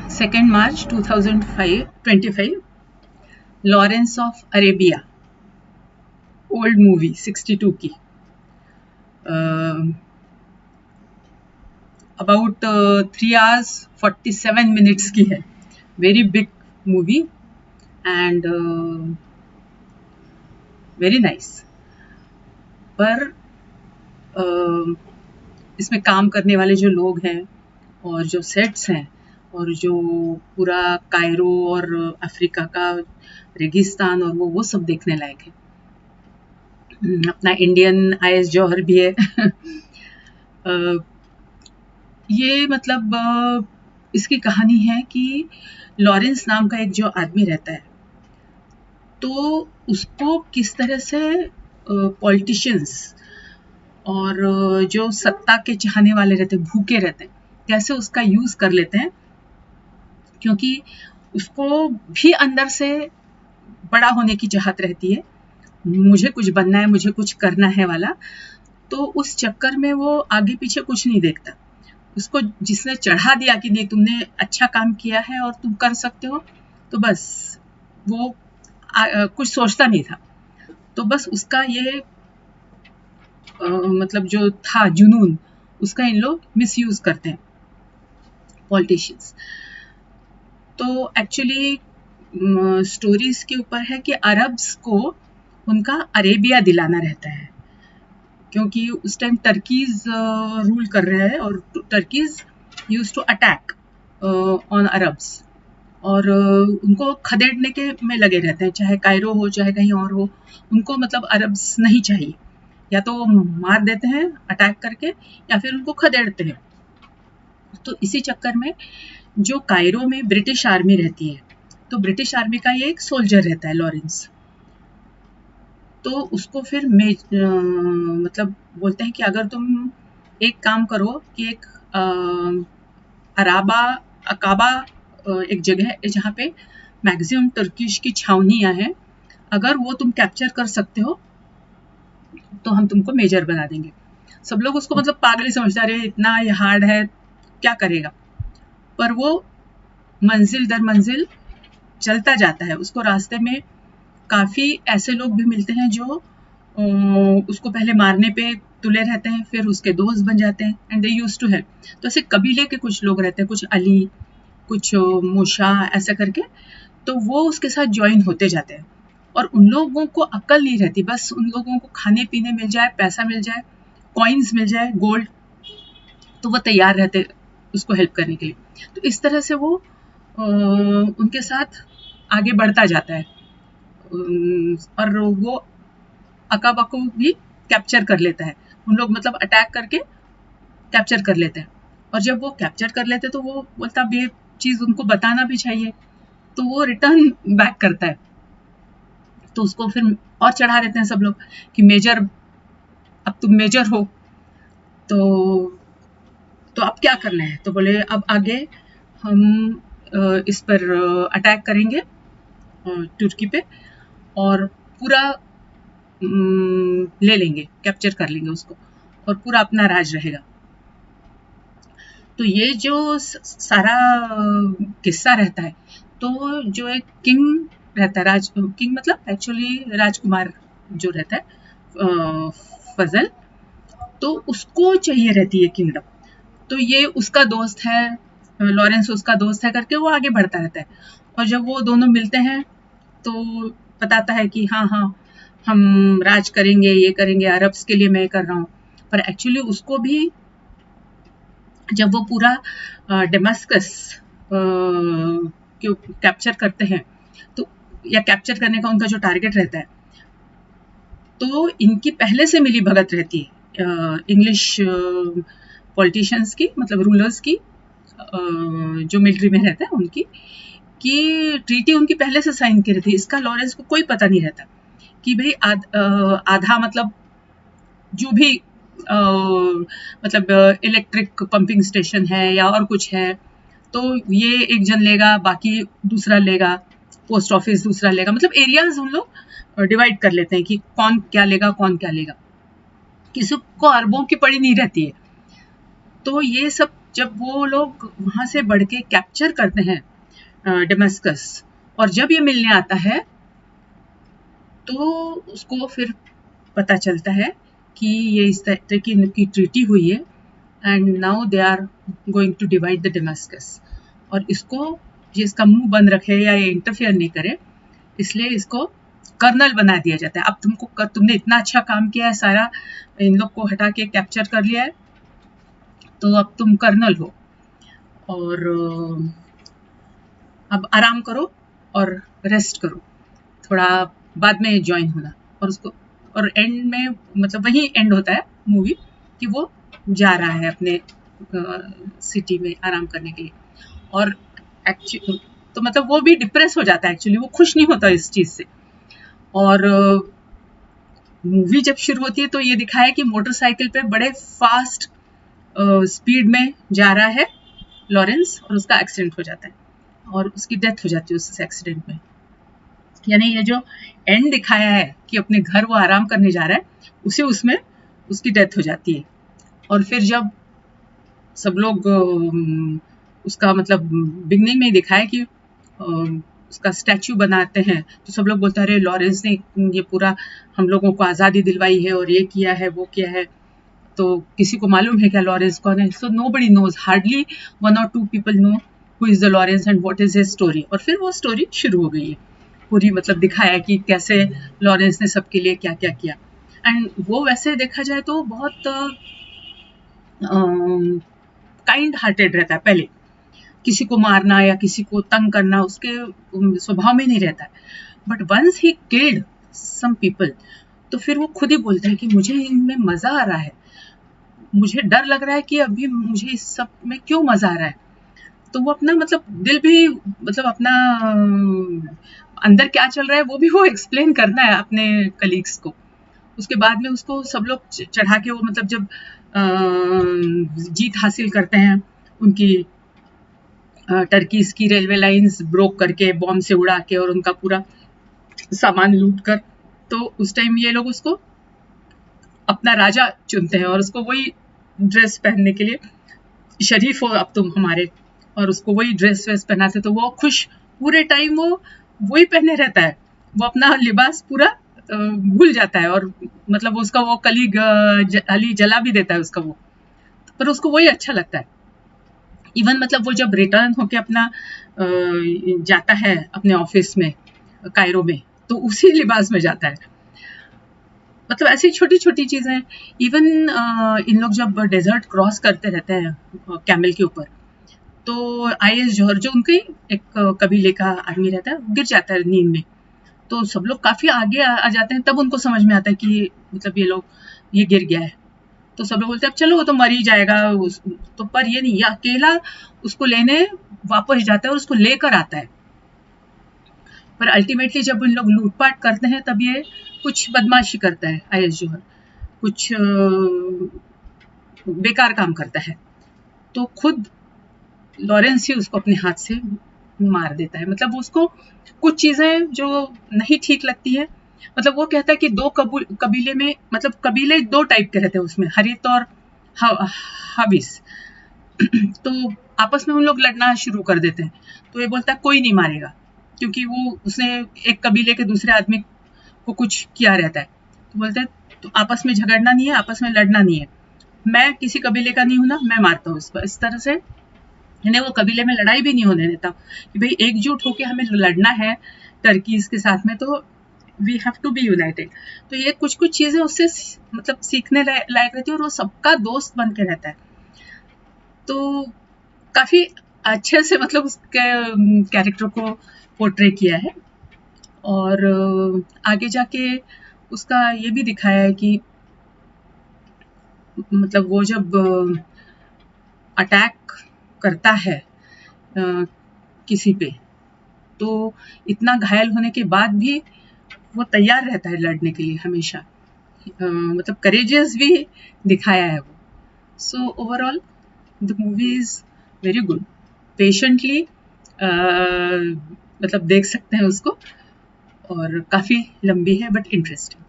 2 March 2025, Lawrence of Arabia, old movie 62 की, about 3 hours 47 minutes की है. Very big movie and very nice. पर इसमें काम करने वाले जो लोग हैं और जो सेट्स हैं और जो पूरा कायरो और अफ्रीका का रेगिस्तान और वो सब देखने लायक है. अपना इंडियन आईएस जौहर भी है. ये मतलब इसकी कहानी है कि लॉरेंस नाम का एक जो आदमी रहता है, तो उसको किस तरह से पॉलिटिशियंस और जो सत्ता के चाहने वाले रहते हैं, भूखे रहते हैं, कैसे उसका यूज कर लेते हैं, क्योंकि उसको भी अंदर से बड़ा होने की चाहत रहती है, मुझे कुछ बनना है, मुझे कुछ करना है वाला. तो उस चक्कर में वो आगे पीछे कुछ नहीं देखता. उसको जिसने चढ़ा दिया कि नहीं तुमने अच्छा काम किया है और तुम कर सकते हो, तो बस वो कुछ सोचता नहीं था. तो बस उसका ये मतलब जो था जुनून, उसका इन लोग मिसयूज करते हैं पॉलिटिशियंस. तो एक्चुअली स्टोरीज के ऊपर है कि अरब्स को उनका अरेबिया दिलाना रहता है, क्योंकि उस टाइम टर्कीज रूल कर रहे हैं और Turkeys use to attack on Arabs और उनको खदेड़ने के में लगे रहते हैं, चाहे कायरो हो चाहे कहीं और हो. उनको मतलब अरब्स नहीं चाहिए, या तो वो मार देते हैं अटैक करके या फिर उनको खदेड़ते हैं. तो इसी चक्कर में जो कायरो में ब्रिटिश आर्मी रहती है, तो ब्रिटिश आर्मी का ये एक सोल्जर रहता है लॉरेंस. तो उसको फिर मतलब बोलते हैं कि अगर तुम एक काम करो कि एक अकाबा एक जगह है जहाँ पे मैक्सिमम टर्किश की छावनियाँ हैं, अगर वो तुम कैप्चर कर सकते हो तो हम तुमको मेजर बना देंगे. सब लोग उसको मतलब पागल ही समझते, अरे इतना ये हार्ड है, क्या करेगा. पर वो मंजिल दर मंजिल चलता जाता है. उसको रास्ते में काफ़ी ऐसे लोग भी मिलते हैं जो उसको पहले मारने पे तुले रहते हैं, फिर उसके दोस्त बन जाते हैं and they use to help. तो ऐसे कबीले के कुछ लोग रहते हैं, कुछ अली, कुछ मूसा, ऐसा करके. तो वो उसके साथ ज्वाइन होते जाते हैं और उन लोगों को अक्ल नहीं रहती, बस उन लोगों को खाने पीने मिल जाए, पैसा मिल जाए, कॉइन्स मिल जाए, गोल्ड, तो वो तैयार रहते उसको हेल्प करने के लिए. तो इस तरह से वो उनके साथ आगे बढ़ता जाता है और वो अकाबा को भी कैप्चर कर लेता है. उन लोग मतलब अटैक करके कैप्चर कर लेते हैं और जब वो कैप्चर कर लेते हैं तो वो बोलता अब ये चीज़ उनको बताना भी चाहिए, तो वो रिटर्न बैक करता है. तो उसको फिर और चढ़ा देते हैं सब लोग कि मेजर, अब तुम मेजर हो, तो अब क्या करना है. तो बोले अब आगे हम इस पर अटैक करेंगे तुर्की पे और पूरा ले लेंगे, कैप्चर कर लेंगे उसको और पूरा अपना राज रहेगा. तो ये जो सारा किस्सा रहता है, तो जो एक किंग रहता है, किंग मतलब एक्चुअली राजकुमार जो रहता है फजल, तो उसको चाहिए रहती है किंगडम. तो ये उसका दोस्त है, लॉरेंस उसका दोस्त है करके वो आगे बढ़ता रहता है. और जब वो दोनों मिलते हैं तो बताता है कि हाँ हाँ हम राज करेंगे, ये करेंगे, अरब्स के लिए मैं कर रहा हूँ. पर एक्चुअली उसको भी जब वो पूरा डेमास्कस कैप्चर करते हैं, तो या कैप्चर करने का उनका जो टारगेट रहता है, तो इनकी पहले से मिली भगत रहती है इंग्लिश पॉलिटिशियंस की, मतलब रूलर्स की, जो मिलिट्री में रहता है उनकी, कि ट्रीटी उनकी पहले से साइन की रहती है. इसका लॉरेंस को कोई पता नहीं रहता कि भाई आधा मतलब जो भी मतलब इलेक्ट्रिक पंपिंग स्टेशन है या और कुछ है, तो ये एक जन लेगा, बाकी दूसरा लेगा, पोस्ट ऑफिस दूसरा लेगा, मतलब एरियाज हम लोग डिवाइड कर लेते हैं कि कौन क्या लेगा, किसी को अरबों की पड़ी नहीं रहती है. तो ये सब जब वो लोग वहाँ से बढ़ के कैप्चर करते हैं डेमास्कस, और जब ये मिलने आता है तो उसको फिर पता चलता है कि ये इस तरह की इनकी ट्रीटी हुई है and now they are going to divide the Damascus. और इसको ये इसका मुंह बंद रखे या ये इंटरफेयर नहीं करे, इसलिए इसको कर्नल बना दिया जाता है। अब तुमने इतना अच्छा काम किया है, सारा इन लोग को हटा के कैप्चर कर लिया है, तो अब तुम कर्नल हो और अब आराम करो और रेस्ट करो, थोड़ा बाद में ज्वाइन होना। और उसको और एंड में मतलब वही एंड होता है मूवी कि वो जा रहा है अपने सिटी में आराम करने के लिए। और एक्चुअली तो मतलब वो भी डिप्रेस हो जाता है, एक्चुअली वो खुश नहीं होता इस चीज से। और मूवी जब शुरू होती है तो ये दिखाया कि मोटरसाइकिल पे बड़े फास्ट स्पीड में जा रहा है लॉरेंस, और उसका एक्सीडेंट हो जाता है और उसकी डेथ हो जाती है उस एक्सीडेंट में। यानी ये जो एंड दिखाया है कि अपने घर वो आराम करने जा रहा है, उसमें उसकी डेथ हो जाती है। और फिर जब सब लोग उसका मतलब बिगनिंग में ही दिखाया कि उसका स्टैचू बनाते हैं, तो सब लोग बोलते हैं अरे लॉरेंस ने ये पूरा हम लोगों को आज़ादी दिलवाई है और ये किया है वो किया है। तो किसी को मालूम है क्या लॉरेंस कौन है? So nobody knows, hardly 1 or 2 people know who is the Lawrence and what is his story. और फिर वो स्टोरी शुरू हो गई है पूरी, मतलब दिखाया कि कैसे लॉरेंस ने सबके लिए क्या क्या किया। एंड वो वैसे देखा जाए तो बहुत काइंड हार्टेड रहता है। पहले किसी को मारना या किसी को तंग करना उसके स्वभाव में नहीं रहता है, but once he killed some people तो फिर वो खुद ही बोलते हैं कि मुझे इनमें मजा आ रहा है, मुझे डर लग रहा है कि अभी मुझे इस सब में क्यों मजा आ रहा है। तो वो अपना मतलब दिल भी मतलब अपना अंदर क्या चल रहा है वो भी वो एक्सप्लेन करना है अपने कलीग्स को। उसके बाद में उसको सब लोग चढ़ा के वो मतलब जब जीत हासिल करते हैं उनकी टर्कीज की रेलवे लाइंस ब्रोक करके बॉम्ब से उड़ा के और उनका पूरा सामान लूट कर, तो उस टाइम ये लोग उसको अपना राजा चुनते हैं और उसको वही ड्रेस पहनने के लिए, शरीफ हो अब तुम हमारे, और उसको वही ड्रेस वेस पहनाते, तो वो खुश पूरे टाइम वो वही पहने रहता है, वो अपना लिबास पूरा भूल जाता है। और मतलब उसका वो कलीग अली जला भी देता है उसका वो, पर उसको वही अच्छा लगता है। इवन मतलब वो जब रिटर्न होके अपना जाता है अपने ऑफिस में कायरो में, तो उसी लिबास में जाता है। मतलब ऐसी छोटी छोटी चीजें। इवन इन लोग जब डेजर्ट क्रॉस करते रहते हैं कैमल के ऊपर, तो आईएस जौहर जो उनके एक कबीले का आदमी रहता है गिर जाता है नींद में, तो सब लोग काफी आगे आ जाते हैं, तब उनको समझ में आता है कि मतलब ये लोग ये गिर गया है। तो सब लोग बोलते हैं अब चलो वो तो मर ही जाएगा, तो पर ये नहीं, ये अकेला उसको लेने वापस जाता है और उसको लेकर आता है। पर अल्टीमेटली जब इन लोग लूटपाट करते हैं तब ये कुछ बदमाशी करता है आईएस जौहर, कुछ बेकार काम करता है, तो खुद लॉरेंस ही उसको अपने हाथ से मार देता है। मतलब उसको कुछ चीजें जो नहीं ठीक लगती है, मतलब वो कहता है कि दो कबीले में, मतलब कबीले 2 टाइप के रहते हैं उसमें, हरित और हाबिस। तो आपस में उन लोग लड़ना शुरू कर देते हैं, तो ये बोलता है कोई नहीं मारेगा, क्योंकि वो उसने एक कबीले के दूसरे आदमी को कुछ किया रहता है। तो बोलते हैं तो आपस में झगड़ना नहीं है, आपस में लड़ना नहीं है, मैं किसी कबीले का नहीं हूं ना, मैं मारता हूँ इसको। इस तरह से इन्हें वो कबीले में लड़ाई भी नहीं होने देता कि भाई एकजुट होकर हमें लड़ना है टर्कीज के साथ में, तो we have to be united. तो ये कुछ कुछ चीजें उससे मतलब सीखने लायक रहती है और वो सबका दोस्त बन के रहता है। तो काफी अच्छे से मतलब उसके कैरेक्टर को पोर्ट्रे किया है। और आगे जाके उसका ये भी दिखाया है कि मतलब वो जब अटैक करता है किसी पे, तो इतना घायल होने के बाद भी वो तैयार रहता है लड़ने के लिए हमेशा, मतलब करेजियस भी दिखाया है वो। So overall the movie is very good, patiently मतलब देख सकते हैं उसको, और काफी लंबी है बट इंटरेस्टिंग।